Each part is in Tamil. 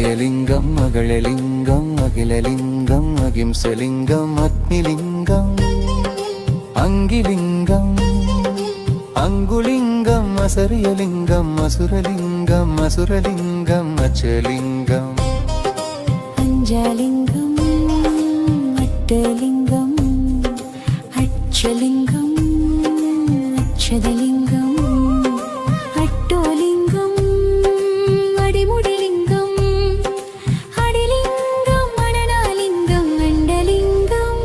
அபயலிங்கம் அகழலிங்கம் அகிலலிங்கம் அகிம்சலிங்கம் அக்னிலிங்கம் அங்கிலிங்கம் அங்குலிங்கம் அசரியலிங்கம் அசுரலிங்கம் அசுரலிங்கம் அச்சலிங்கம் அஞ்சலிங்கம் அட்டலிங்கம் அச்சலிங்கம் அச்சதலிங்கம் அட்டோலிங்கம் அடிமுடிலிங்கம் அடிலிங்கம் அனனாலிங்கம் அண்டலிங்கம்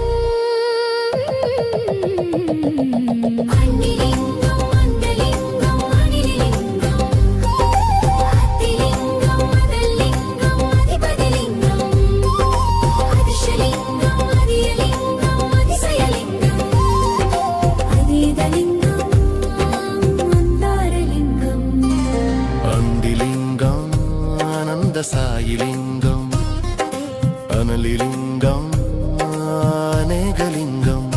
அண்டிலிங்கம் அண்டலிங்கம் அனிலிங்கம் அத்திலிங்கம் அதலிங்கம் அதிபதிலிங்கம் அதிசலிங்கம் அதியலிங்கம் அதிசயலிங்கம் அதீதலிங்கம் சாயிலிங்கம் அனலிலிங்கம் அநேகலிங்கம்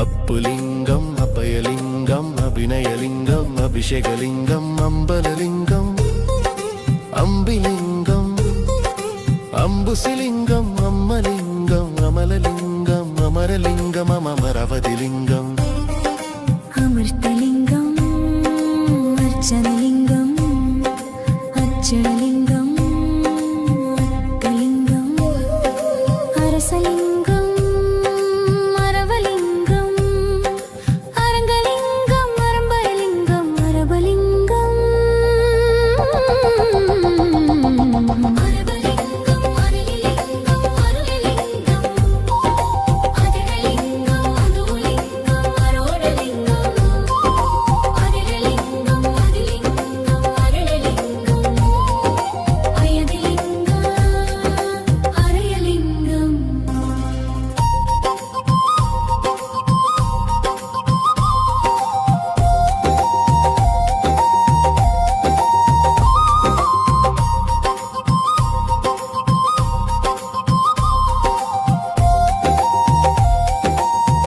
அப்புலிங்கம் அபயலிங்கம் அபிநயலிங்கம் அபிஷேகலிங்கம் அம்பலலிங்கம் அம்பிலிங்கம் அம்புசிலிங்கம் அம்மலிங்கம் அமலலிங்கம் அமரலிங்கம் அமரவதிலிங்கம் அமிர்தலிங்கம் அர்ச்சனலிங்கம் அர்ச்சன